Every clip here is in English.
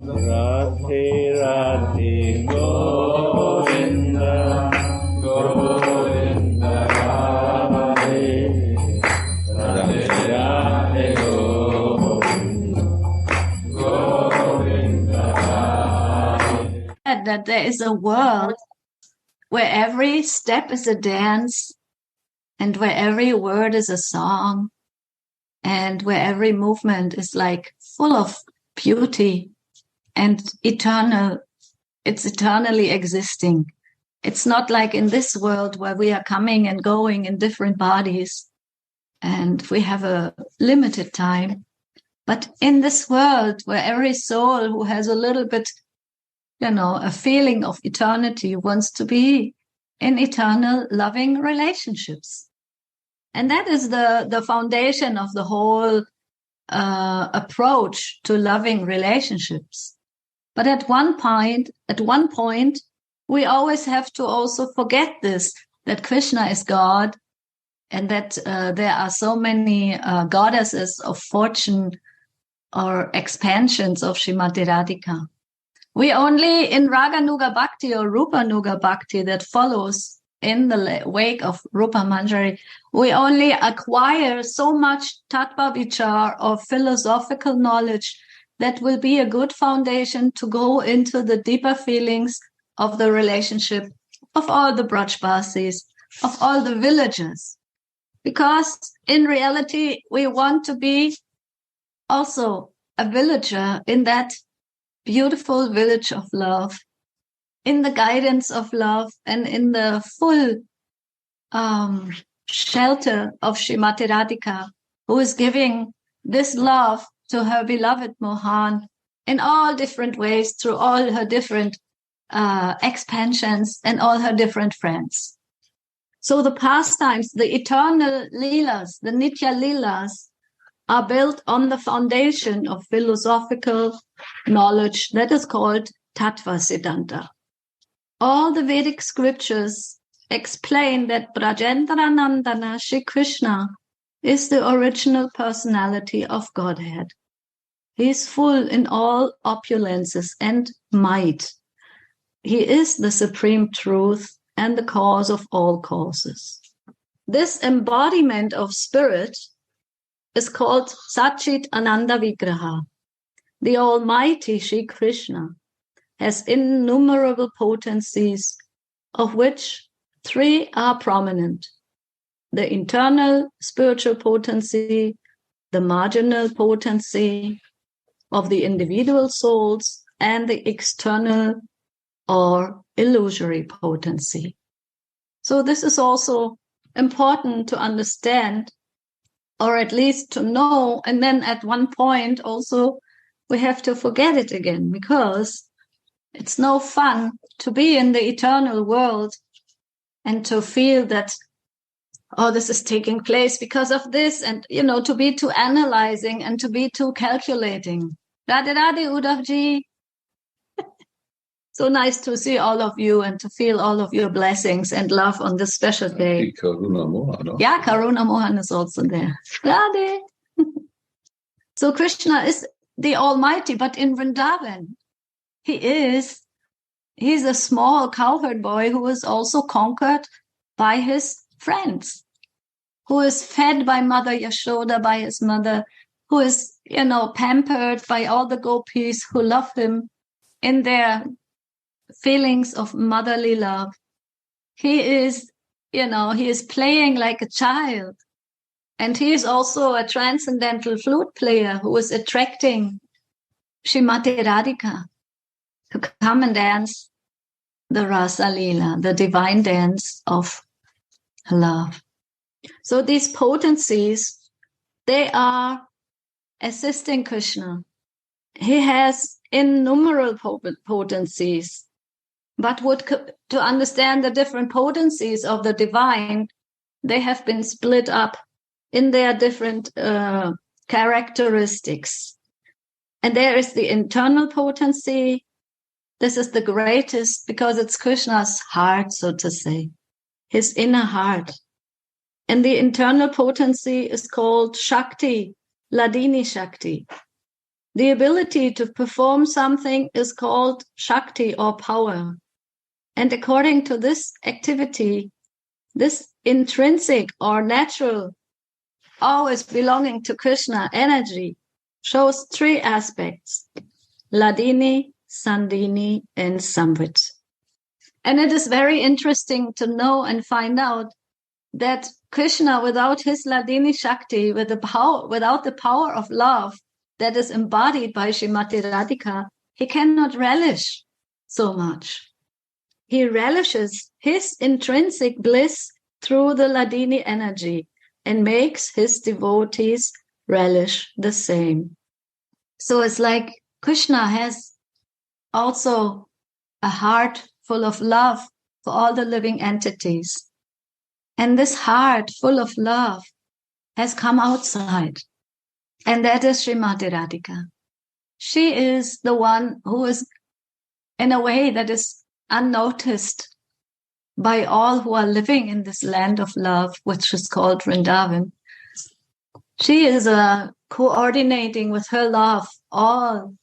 Radhe Radhe Govinda Govinda Radhe Radhe Radhe Govinda Govinda Radhe. That there is a world where every step is a dance and where every word is a song and where every movement is like full of beauty and eternal. It's eternally existing. It's not like in this world where we are coming and going in different bodies and we have a limited time. But in this world where every soul who has a little bit, a feeling of eternity wants to be in eternal loving relationships. And that is the foundation of the whole approach to loving relationships. But at one point, we always have to also forget this, that Krishna is God and that there are so many goddesses of fortune or expansions of Srimati Radhika. We only in Raganuga Bhakti or Rupanuga Bhakti that follows in the wake of Rupa Manjari, we only acquire so much tattva vichar or philosophical knowledge that will be a good foundation to go into the deeper feelings of the relationship of all the Brajbasis, of all the villagers. Because in reality, we want to be also a villager in that beautiful village of love, in the guidance of love and in the full shelter of Srimati Radhika, who is giving this love to her beloved Mohan in all different ways through all her different expansions and all her different friends. So the pastimes, the eternal leelas, the nitya leelas, are built on the foundation of philosophical knowledge that is called Tattva Siddhanta. All the Vedic scriptures explain that Brajendra Nandana Shri Krishna is the original personality of Godhead. He is full in all opulences and might. He is the supreme truth and the cause of all causes. This embodiment of spirit is called Satchit Ananda Vigraha. The Almighty Shri Krishna has innumerable potencies, of which 3 are prominent: the internal spiritual potency, the marginal potency of the individual souls, and the external or illusory potency. So this is also important to understand, or at least to know, and then at one point also we have to forget it again, because it's no fun to be in the eternal world and to feel that, oh, this is taking place because of this, and, to be too analyzing and to be too calculating. Radhe Radhe Uddhavji. So nice to see all of you and to feel all of your blessings and love on this special day. Karuna Mohan. Yeah, Karuna Mohan is also there. Radhe. So Krishna is the Almighty, but in Vrindavan, he's a small cowherd boy who is also conquered by his friends, who is fed by Mother Yashoda, by his mother, who is, pampered by all the gopis who love him in their feelings of motherly love. He is, he is playing like a child. And he is also a transcendental flute player who is attracting Srimati Radhika to come and dance the Rasa Leela, the divine dance of love. So these potencies, they are assisting Krishna. He has innumerable potencies, but to understand the different potencies of the divine, they have been split up in their different characteristics. And there is the internal potency. This is the greatest because it's Krishna's heart, so to say, his inner heart. And the internal potency is called Shakti, Ladini Shakti. The ability to perform something is called Shakti or power. And according to this activity, this intrinsic or natural, always belonging to Krishna energy shows three aspects: Ladini, Sandini, and Samvit. And it is very interesting to know and find out that Krishna, without his Ladini Shakti, without the power of love that is embodied by Srimati Radhika, he cannot relish so much. He relishes his intrinsic bliss through the Ladini energy and makes his devotees relish the same. So it's like Krishna has also a heart full of love for all the living entities. And this heart full of love has come outside. And that is Srimati Radhika. She is the one who is, in a way that is unnoticed by all who are living in this land of love, which is called Vrindavan. She is coordinating with her love all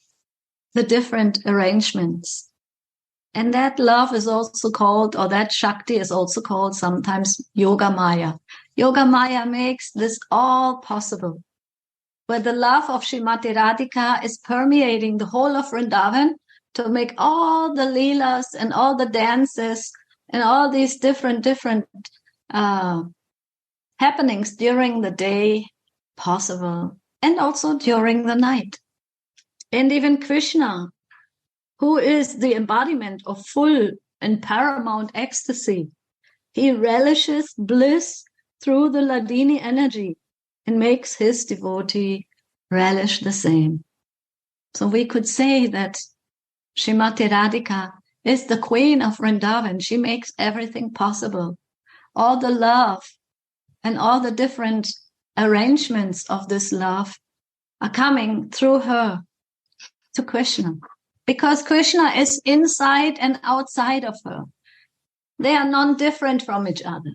the different arrangements. And that love is also called, or that Shakti is also called sometimes Yoga Maya. Yoga Maya makes this all possible. Where the love of Srimati Radhika is permeating the whole of Vrindavan to make all the leelas and all the dances and all these different happenings during the day possible, and also during the night. And even Krishna, who is the embodiment of full and paramount ecstasy, he relishes bliss through the Ladini energy and makes his devotee relish the same. So we could say that Srimati Radhika is the queen of Vrindavan. She makes everything possible. All the love and all the different arrangements of this love are coming through her to Krishna. Because Krishna is inside and outside of her. They are non-different from each other.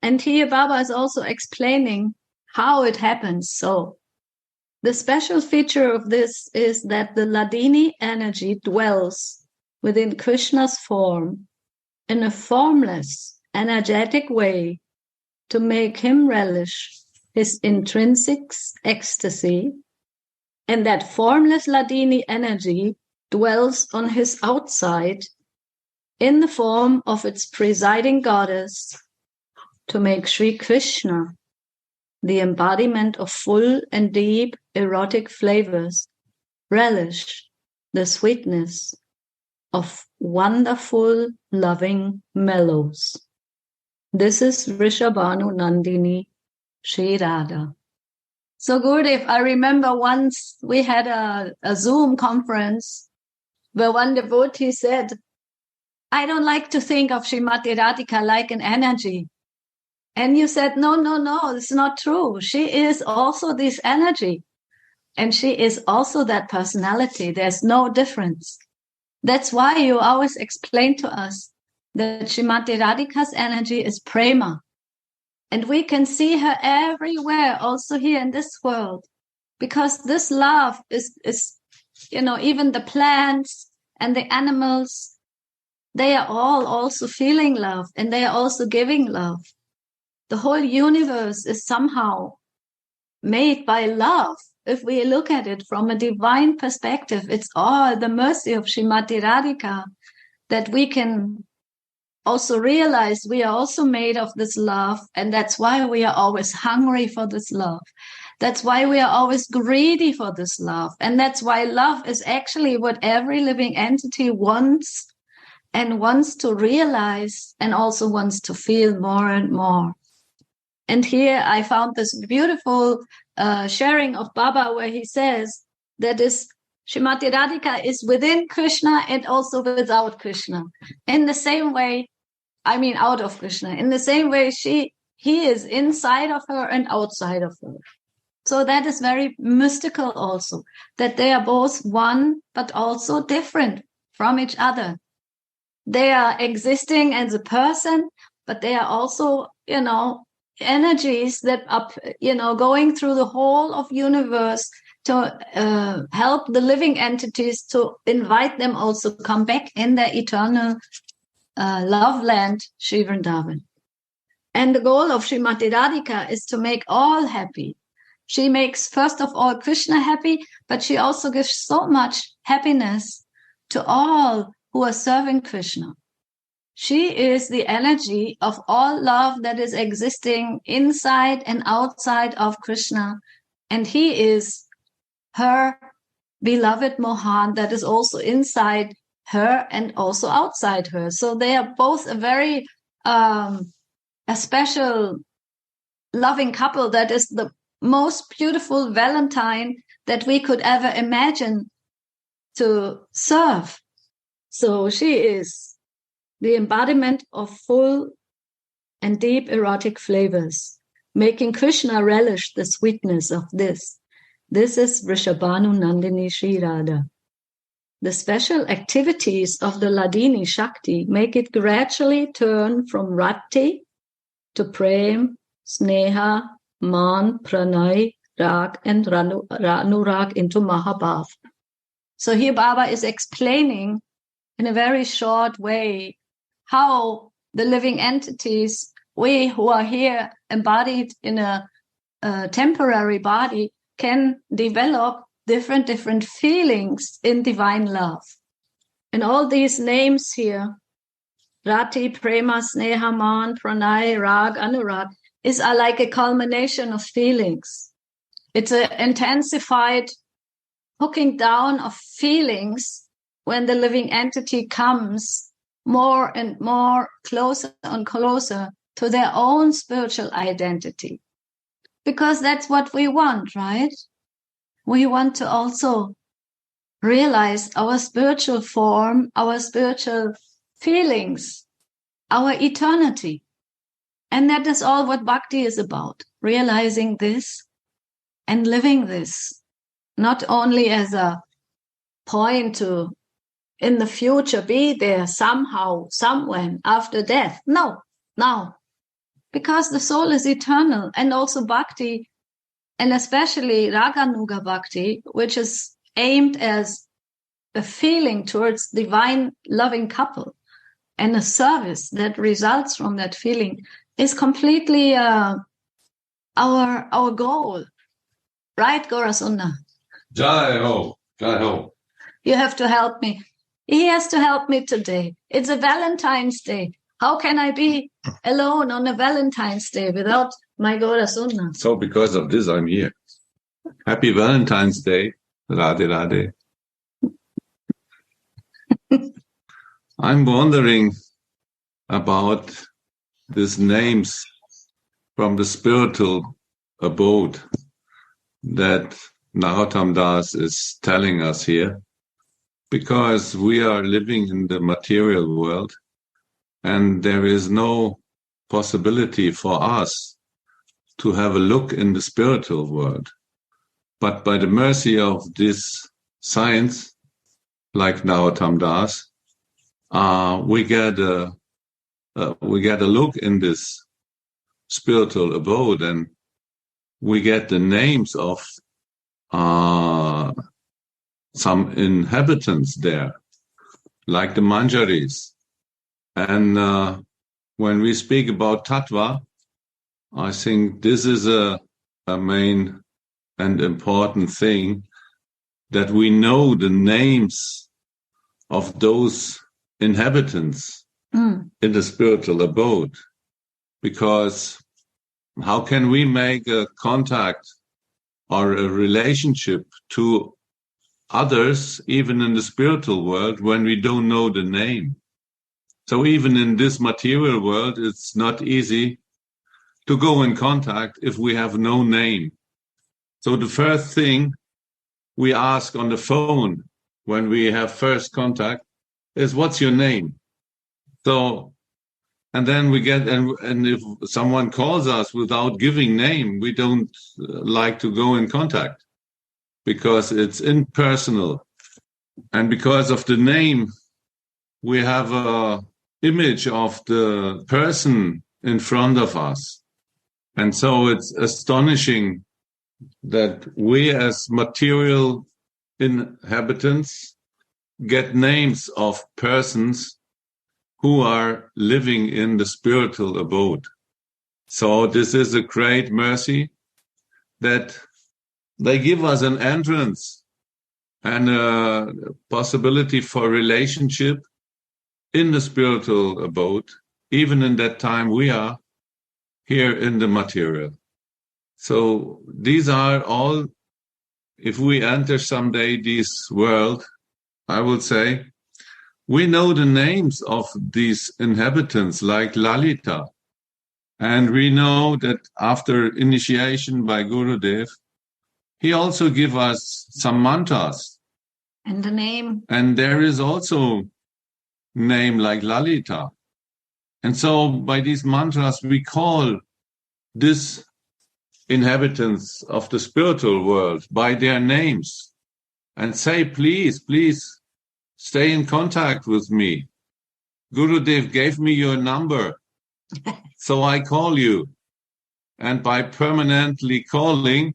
And here Baba is also explaining how it happens. So the special feature of this is that the Ladini energy dwells within Krishna's form in a formless, energetic way to make him relish his intrinsic ecstasy. And that formless Ladini energy dwells on his outside in the form of its presiding goddess to make Sri Krishna, the embodiment of full and deep erotic flavors, relish the sweetness of wonderful, loving mellows. This is Vrishabhanu Nandini Shri Radha. So Gurudev, I remember once we had a Zoom conference where one devotee said, I don't like to think of Srimati Radhika like an energy. And you said, no, it's not true. She is also this energy. And she is also that personality. There's no difference. That's why you always explain to us that Srimati Radhika's energy is Prema. And we can see her everywhere, also here in this world. Because this love is even the plants and the animals, they are all also feeling love and they are also giving love. The whole universe is somehow made by love. If we look at it from a divine perspective, it's all the mercy of Srimati Radhika that we can also realize we are also made of this love. And that's why we are always hungry for this love. That's why we are always greedy for this love. And that's why love is actually what every living entity wants and wants to realize and also wants to feel more and more. And here I found this beautiful sharing of Baba where he says that is Srimati Radhika is within Krishna and also without Krishna. In the same way, out of Krishna. In the same way, he is inside of her and outside of her. So that is very mystical also, that they are both one, but also different from each other. They are existing as a person, but they are also, energies that are, going through the whole of universe to help the living entities, to invite them also come back in their eternal love land, Sri Vrindavan. And the goal of Srimati Radhika is to make all happy. She makes, first of all, Krishna happy, but she also gives so much happiness to all who are serving Krishna. She is the energy of all love that is existing inside and outside of Krishna. And he is her beloved Mohan that is also inside her and also outside her. So they are both a very a special loving couple that is the most beautiful Valentine that we could ever imagine to serve. So she is the embodiment of full and deep erotic flavors, making Krishna relish the sweetness of this. This is Vrishabhanu Nandini Sri Radha. The special activities of the Ladini Shakti make it gradually turn from Rati to Prem, Sneha, Man, Pranay, Rag, and Ranurag into Mahabhav. So here Baba is explaining in a very short way how the living entities, we who are here embodied in a temporary body, can develop different feelings in divine love. And all these names here, Rati, Prema, Sneha, Man, Pranay, Rag, Anurag, are like a culmination of feelings. It's an intensified hooking down of feelings when the living entity comes more and more closer and closer to their own spiritual identity. Because that's what we want, right? We want to also realize our spiritual form, our spiritual feelings, our eternity. And that is all what Bhakti is about, realizing this and living this, not only as a point to, in the future, be there somehow, somewhere after death. No, now. Because the soul is eternal, and also Bhakti, and especially Raganuga Bhakti, which is aimed as a feeling towards divine loving couple and a service that results from that feeling, is completely our goal. Right, Gorasunda? Jai ho, jai ho. You have to help me. He has to help me today. It's a Valentine's Day. How can I be alone on a Valentine's Day without my Gorasunda? So because of this, I'm here. Happy Valentine's Day. Radhe Radhe. I'm wondering about these names from the spiritual abode that Narottam Das is telling us here, because we are living in the material world and there is no possibility for us to have a look in the spiritual world. But by the mercy of this science, like Narottam Das, we get a look in this spiritual abode, and we get the names of some inhabitants there, like the Manjaris. And when we speak about Tattva, I think this is a main and important thing, that we know the names of those inhabitants in the spiritual abode. Because how can we make a contact or a relationship to others, even in the spiritual world, when we don't know the name? So even in this material world, it's not easy to go in contact if we have no name. So the first thing we ask on the phone when we have first contact is, what's your name? So, and then we get, and if someone calls us without giving name, we don't like to go in contact because it's impersonal. And because of the name, we have a image of the person in front of us. And so it's astonishing that we as material inhabitants get names of persons who are living in the spiritual abode. So this is a great mercy that they give us an entrance and a possibility for relationship in the spiritual abode, even in that time we are here in the material. So these are all, if we enter someday this world, I would say, we know the names of these inhabitants like Lalita. And we know that after initiation by Gurudev, he also give us some mantras. And the name. And there is also name like Lalita. And so by these mantras, we call these inhabitants of the spiritual world by their names and say, please, please stay in contact with me. Gurudev gave me your number, so I call you. And by permanently calling,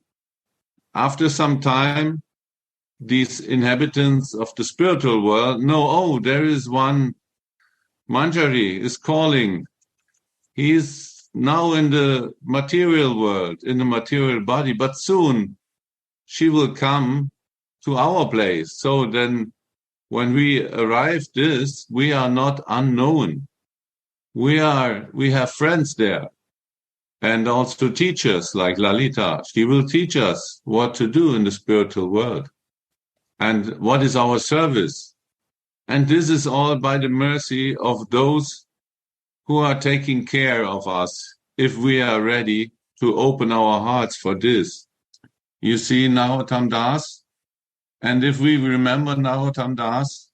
after some time, these inhabitants of the spiritual world know, oh, there is one Manjari is calling. He is now in the material world, in the material body, but soon she will come to our place. So then when we arrive this, we are not unknown. We have friends there and also teachers like Lalita. She will teach us what to do in the spiritual world and what is our service. And this is all by the mercy of those who are taking care of us if we are ready to open our hearts for this. You see Narottam Das, and if we remember Narottam Das,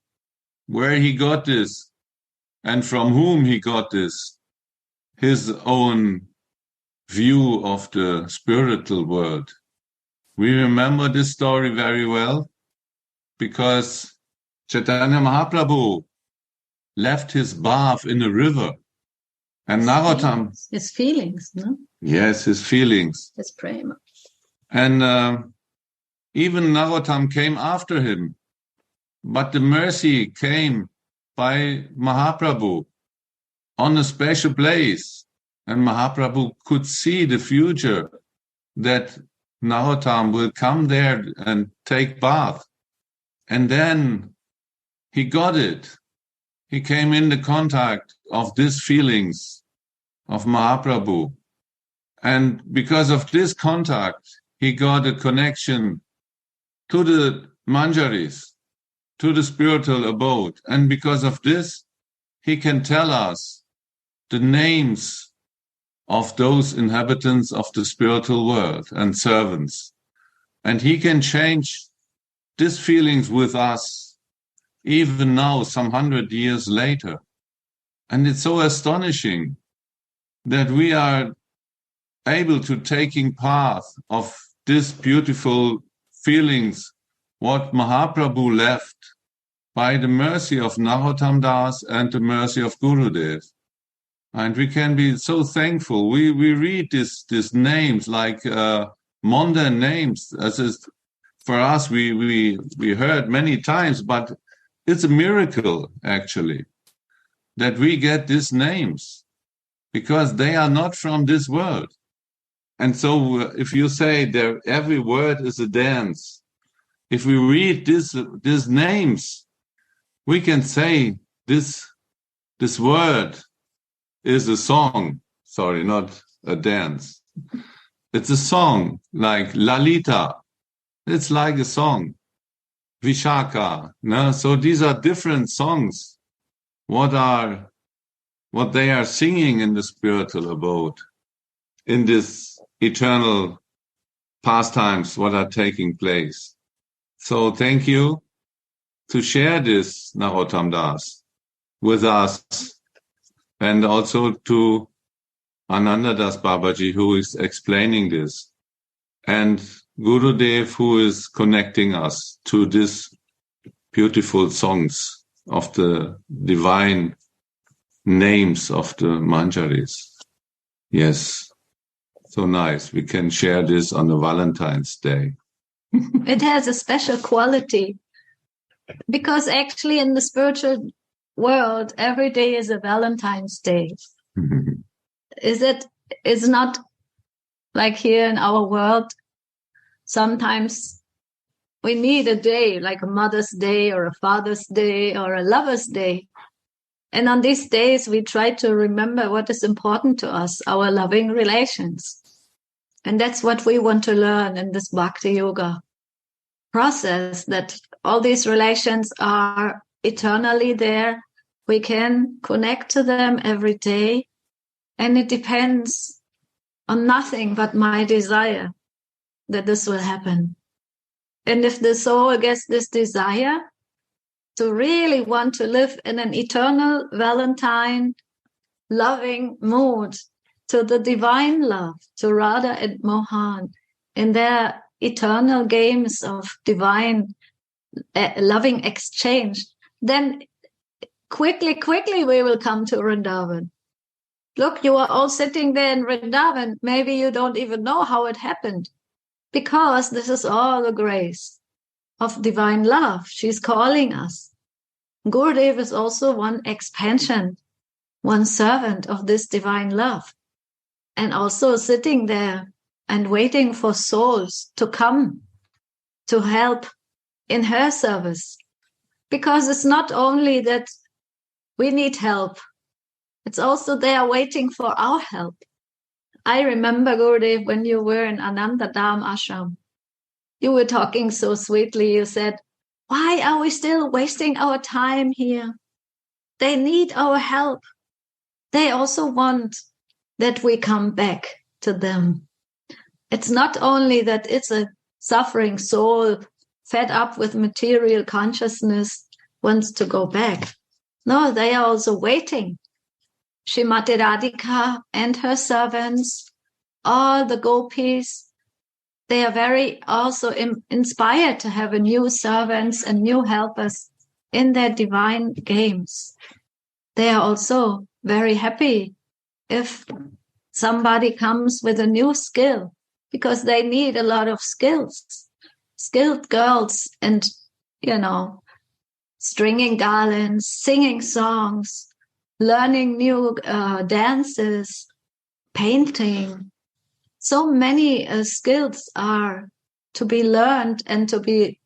where he got this and from whom he got this, his own view of the spiritual world. We remember this story very well because Chaitanya Mahaprabhu left his bath in a river. And Narottam... His feelings, no? Yes, his feelings. His prema. And even Narottam came after him. But the mercy came by Mahaprabhu on a special place. And Mahaprabhu could see the future that Narottam will come there and take bath. And then he got it. He came in the contact of these feelings of Mahaprabhu. And because of this contact, he got a connection to the Manjaris, to the spiritual abode. And because of this, he can tell us the names of those inhabitants of the spiritual world and servants. And he can change these feelings with us even now, some 100 years later. And it's so astonishing that we are able to taking part of these beautiful feelings, what Mahaprabhu left by the mercy of Narottam Das and the mercy of Gurudev. And we can be so thankful. We read these names like modern names. As is, for us, we heard many times, but it's a miracle, actually, that we get these names because they are not from this world. And so if you say that every word is a dance, if we read these names, we can say this word is a song. Sorry, not a dance. It's a song like Lalita. It's like a song. Vishaka. No? So these are different songs. What they are singing in the spiritual abode, in this eternal pastimes, what are taking place. So thank you to share this, Narottam Das, with us, and also to Ananda Das Babaji, who is explaining this, and Gurudev, who is connecting us to these beautiful songs of the divine names of the Manjaris. Yes. So nice. We can share this on a Valentine's Day. It has a special quality because actually in the spiritual world, every day is a Valentine's Day. It's not like here in our world. Sometimes we need a day like a Mother's Day or a Father's Day or a Lover's Day. And on these days, we try to remember what is important to us, our loving relations. And that's what we want to learn in this Bhakti Yoga process, that all these relations are eternally there. We can connect to them every day. And it depends on nothing but my desire that this will happen. And if the soul gets this desire to really want to live in an eternal Valentine loving mood to the divine love, to Radha and Mohan, in their eternal games of divine loving exchange, then quickly we will come to Vrindavan. Look, you are all sitting there in Vrindavan. Maybe you don't even know how it happened, because this is all the grace of divine love. She's calling us. Gurudev is also one expansion, one servant of this divine love, and also sitting there and waiting for souls to come to help in her service. Because it's not only that we need help, it's also they are waiting for our help. I remember, Gurudev, when you were in Anandadam Ashram, you were talking so sweetly. You said, why are we still wasting our time here? They need our help. They also want that we come back to them. It's not only that it's a suffering soul fed up with material consciousness wants to go back. No, they are also waiting. Srimati Radhika and her servants, all the gopis, they are very also inspired to have a new servants and new helpers in their divine games. They are also very happy if somebody comes with a new skill, because they need a lot of skilled girls, and, stringing garlands, singing songs, learning new dances, painting. So many skills are to be learned and to be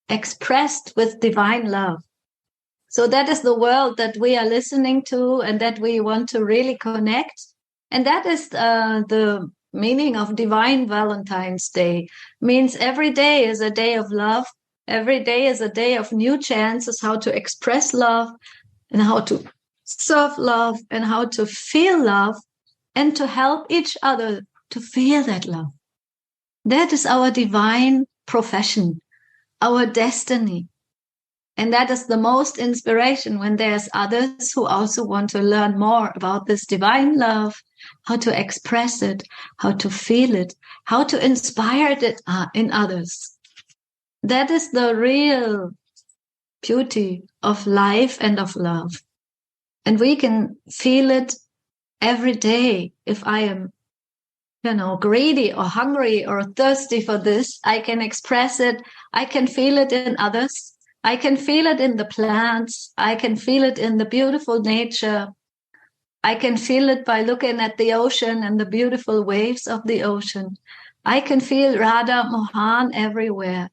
expressed with divine love. So that is the world that we are listening to and that we want to really connect. And that is the meaning of Divine Valentine's Day. Means every day is a day of love. Every day is a day of new chances how to express love and how to serve love and how to feel love and to help each other to feel that love. That is our divine profession, our destiny. And that is the most inspiration when there's others who also want to learn more about this divine love, how to express it, how to feel it, how to inspire it in others. That is the real beauty of life and of love. And we can feel it every day. If I am, greedy or hungry or thirsty for this, I can express it. I can feel it in others. I can feel it in the plants. I can feel it in the beautiful nature. I can feel it by looking at the ocean and the beautiful waves of the ocean. I can feel Radha Mohan everywhere.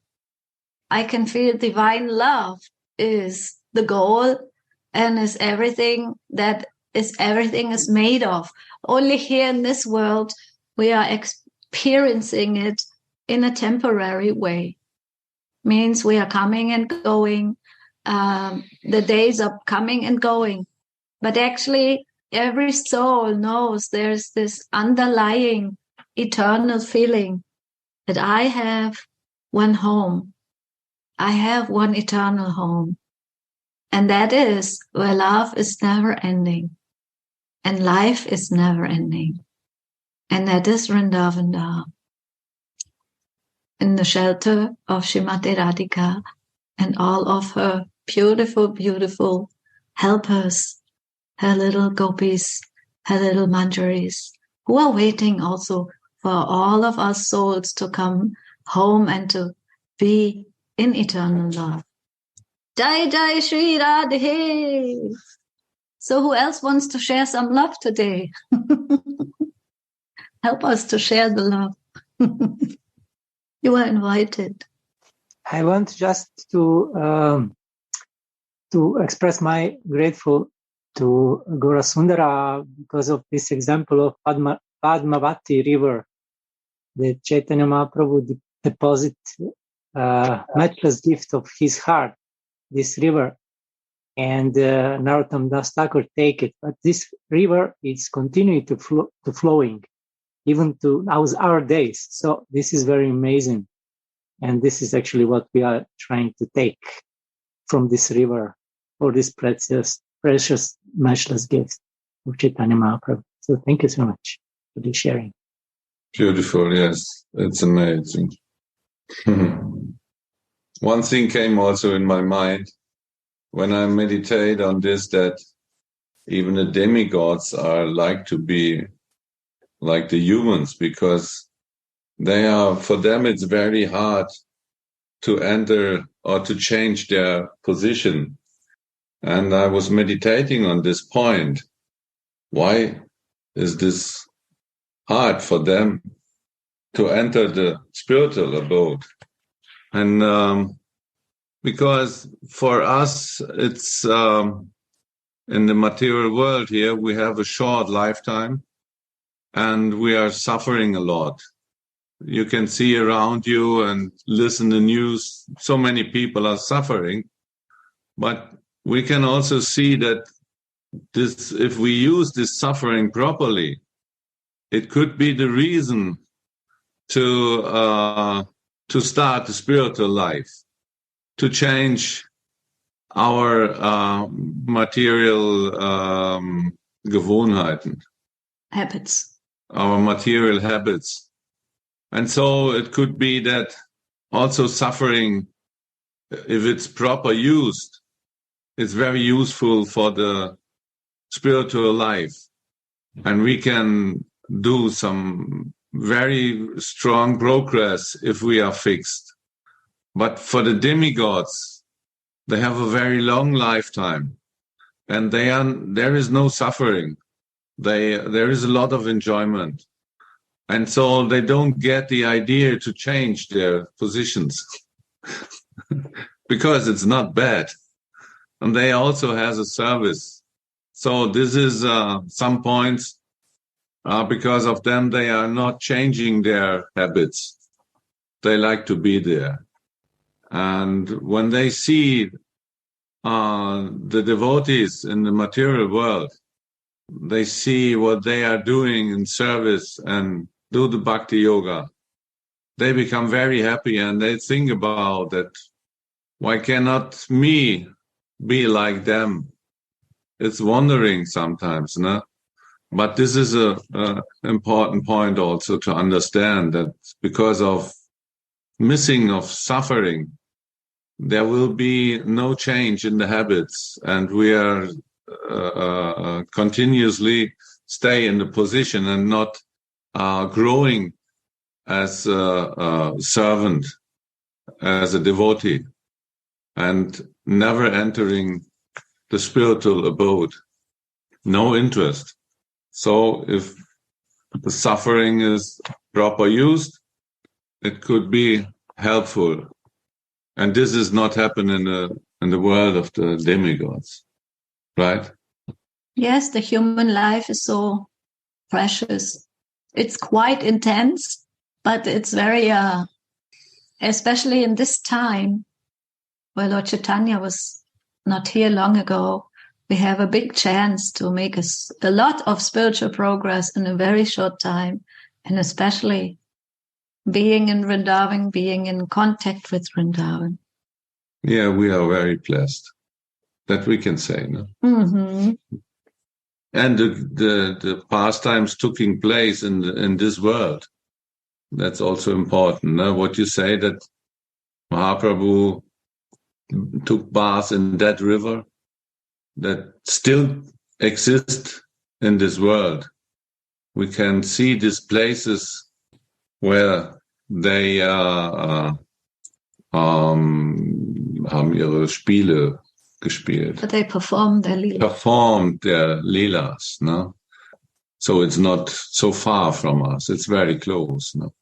I can feel divine love is the goal and is everything is made of. Only here in this world, we are experiencing it in a temporary way. Means we are coming and going. The days are coming and going. But actually, every soul knows there's this underlying eternal feeling that I have one home. I have one eternal home. And that is where love is never ending. And life is never ending. And that is Vrindavan Dham. In the shelter of Srimati Radhika and all of her beautiful, beautiful helpers, her little gopis, her little manjaris, who are waiting also for all of our souls to come home and to be in eternal love. Jai Jai Shri Radhe. So who else wants to share some love today? Help us to share the love. You are invited. I want just to express my grateful to Gora Sundara because of this example of Padmavati River. The Chaitanya Mahaprabhu deposit matchless gift of his heart, this river, and Narottam Das Thakur take it. But this river is continuing to flowing, even to our days. So this is very amazing. And this is actually what we are trying to take from this river for this precious, matchless gift of Chaitanya Mahaprabhu. So thank you so much for the sharing. Beautiful, yes. It's amazing. One thing came also in my mind when I meditate on this, that even the demigods are like to be like the humans, because for them it's very hard to enter or to change their position. And I was meditating on this point. Why is this hard for them to enter the spiritual abode? And because for us, it's in the material world here, we have a short lifetime and we are suffering a lot. You can see around you and listen to news, so many people are suffering. But we can also see that if we use this suffering properly, it could be the reason to start the spiritual life, to change our material Gewohnheiten. Habits. Our material habits. And so it could be that also suffering, if it's proper used, is very useful for the spiritual life. And we can do some very strong progress if we are fixed. But for the demigods, they have a very long lifetime, and there is no suffering. There is a lot of enjoyment. And so they don't get the idea to change their positions because it's not bad. And they also has a service. So this is some points, because of them, they are not changing their habits. They like to be there. And when they see the devotees in the material world, they see what they are doing in service and do the Bhakti yoga. They become very happy and they think about that. Why cannot me be like them? It's wondering sometimes, no? But this is a important point also to understand, that because of missing of suffering, there will be no change in the habits, and we are continuously stay in the position and not growing as a servant, as a devotee, and never entering the spiritual abode. No interest. So if the suffering is proper used, it could be helpful. And this is not happening in the world of the demigods, right? Yes, the human life is so precious. It's quite intense, but it's very, especially in this time where Lord Chaitanya was not here long ago, we have a big chance to make a lot of spiritual progress in a very short time, and especially being in Vrindavan, being in contact with Vrindavan. Yeah, we are very blessed. That we can say, no? Mm-hmm. And the pastimes taking place in this world. That's also important. No? What you say, that Mahaprabhu took baths in that river, that still exist in this world. We can see these places where they haben ihre Spiele gespielt. But they performed their Leela. Performed their Leelas, no? So it's not so far from us. It's very close, no?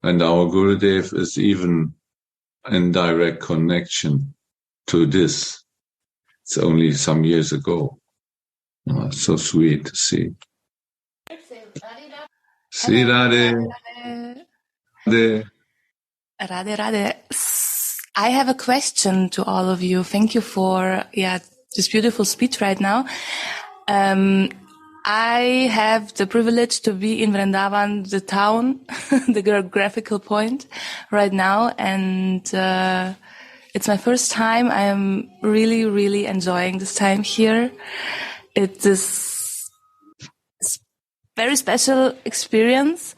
And our Gurudev is even in direct connection to this. It's only some years ago. So sweet to see. See, Radhe. Radhe, Radhe. I have a question to all of you. Thank you for this beautiful speech right now. I have the privilege to be in Vrindavan, the town, the geographical point right now, and it's my first time. I am really, really enjoying this time here. It is a very special experience.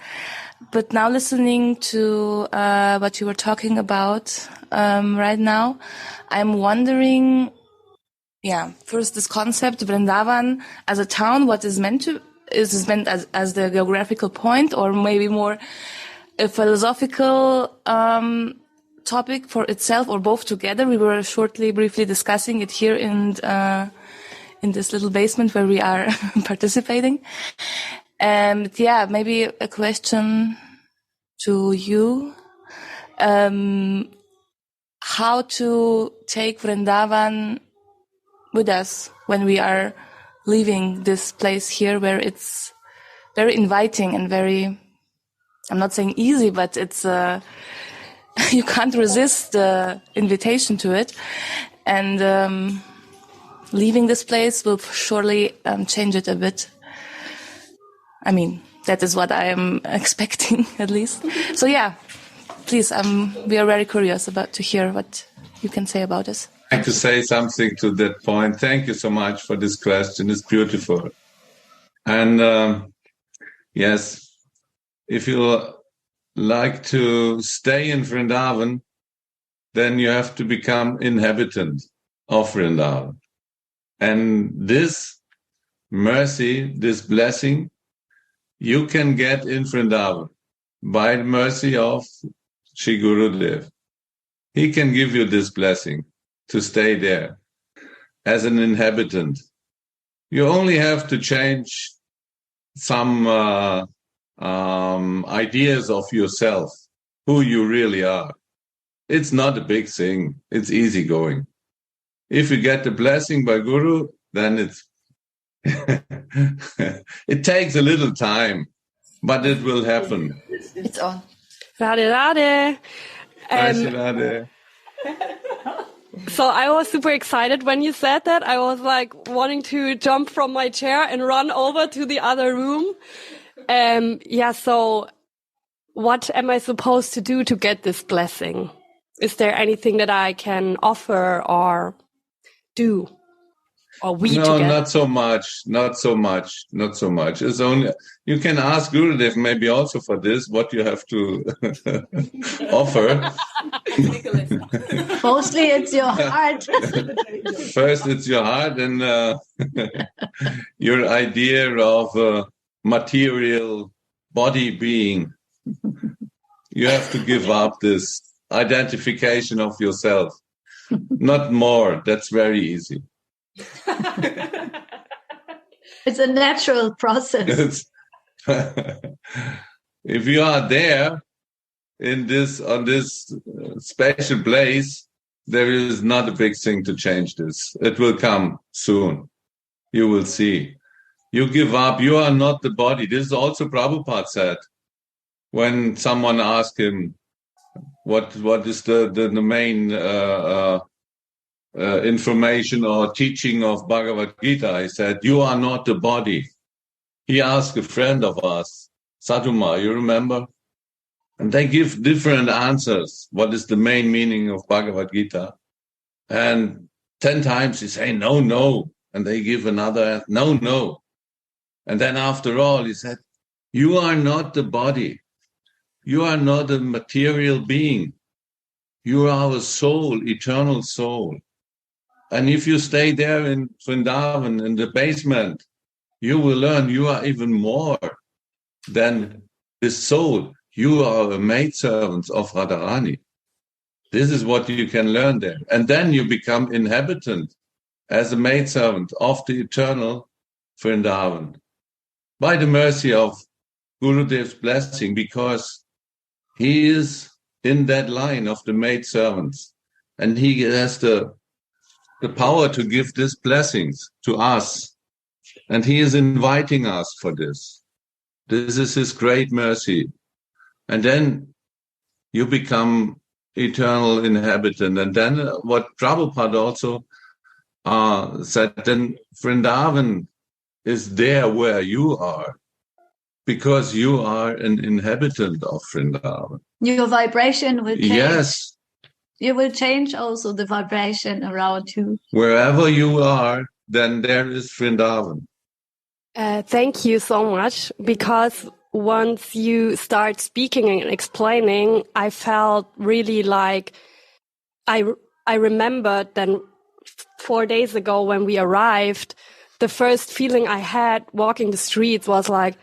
But now listening to what you were talking about right now, I'm wondering, first this concept, Vrindavan as a town, what is meant as the geographical point, or maybe more a philosophical topic for itself, or both together. We were briefly discussing it here in this little basement where we are participating. And maybe a question to you. How to take Vrindavan with us when we are leaving this place here, where it's very inviting and very, I'm not saying easy, but it's, you can't resist the invitation to it. And leaving this place will surely change it a bit. I mean, that is what I am expecting, at least. So please, we are very curious to hear what you can say about this. I'd like to say something to that point. Thank you so much for this question. It's beautiful. And yes, if you like to stay in Vrindavan, then you have to become inhabitant of Vrindavan. And this mercy, this blessing, you can get in Vrindavan by the mercy of Shri Gurudev. He can give you this blessing to stay there as an inhabitant. You only have to change some ideas of yourself, who you really are. It's not a big thing. It's easy going. If you get the blessing by Guru, then it's it takes a little time, but it will happen. It's on. Radhe, Radhe. Radhe. So I was super excited when you said that. I was like wanting to jump from my chair and run over to the other room. So what am I supposed to do to get this blessing? Is there anything that I can offer or do? Or No, not so much. It's only, you can ask Gurudev maybe also for this, what you have to offer. Mostly it's your heart. First it's your heart and your idea of material body being. You have to give up this identification of yourself. Not more. That's very easy. It's a natural process. If you are there on this special place, there is not a big thing to change this. It will come soon. You will see. You give up. You are not the body. This is also Prabhupada said when someone asked him what is the main information or teaching of Bhagavad Gita. He said, you are not the body. He asked a friend of us, Sadhuma, you remember? And they give different answers. What is the main meaning of Bhagavad Gita? And 10 times he say, no. And they give another, no. And then after all, he said, you are not the body. You are not a material being. You are a soul, eternal soul. And if you stay there in Vrindavan, in the basement, you will learn you are even more than this soul. you are a maidservant of Radharani. This is what you can learn there. And then you become inhabitant as a maidservant of the eternal Vrindavan by the mercy of Gurudev's blessing, because he is in that line of the maidservants, and he has the power to give these blessings to us, and he is inviting us for this. This is his great mercy. And then you become eternal inhabitant. And then what Prabhupada also said, then Vrindavan is there where you are, because you are an inhabitant of Vrindavan. Your vibration will change. Yes. You will change also the vibration around you. Wherever you are, then there is Vrindavan. Thank you so much, because once you start speaking and explaining, I felt really like I remembered then 4 days ago when we arrived, the first feeling I had walking the streets was like,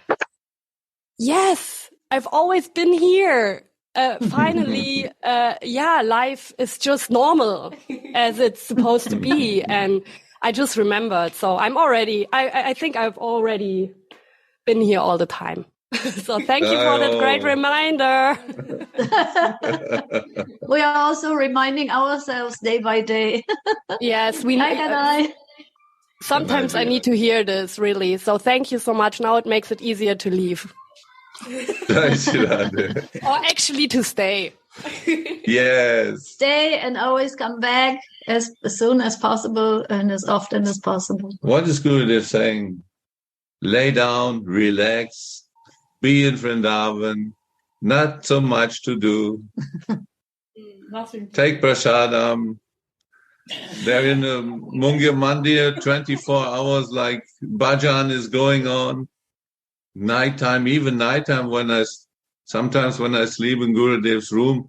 yes, I've always been here. Finally, life is just normal as it's supposed to be. And I just remembered. So I think I've already been here all the time. So thank you for that great reminder. We are also reminding ourselves day by day. Yes, we know. Sometimes I need to hear this, really. So thank you so much. Now it makes it easier to leave. Or actually to stay. Yes. Stay and always come back as soon as possible and as often as possible. What is Gurudev saying? Lay down, relax, be in Vrindavan, not so much to do. Take prasadam. They're in a Mungir Mandir, 24 hours, like bhajan is going on. Nighttime, even nighttime, sometimes when I sleep in Gurudev's room,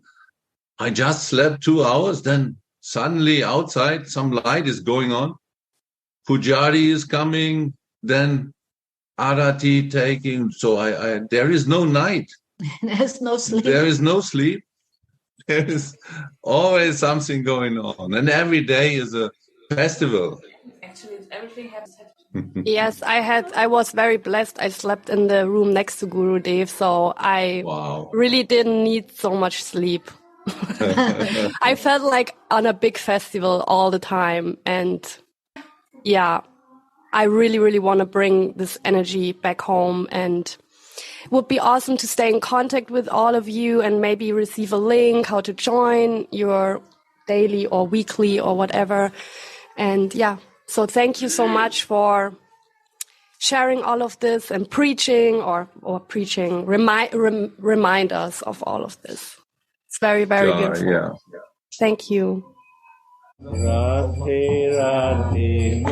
I just slept 2 hours, then suddenly outside some light is going on. Pujari is coming, then Arati taking. So there is no night. There's no sleep. There is no sleep. There is always something going on. And every day is a festival. Actually, everything happens. Yes, I was very blessed. I slept in the room next to Gurudev, so I really didn't need so much sleep. I felt like on a big festival all the time. And yeah, I really, really want to bring this energy back home, and it would be awesome to stay in contact with all of you and maybe receive a link how to join your daily or weekly or whatever. And yeah, so thank you so much for sharing all of this and preaching or preaching, remind us of all of this. It's very, very beautiful. Yeah. Thank you. Radhe Radhe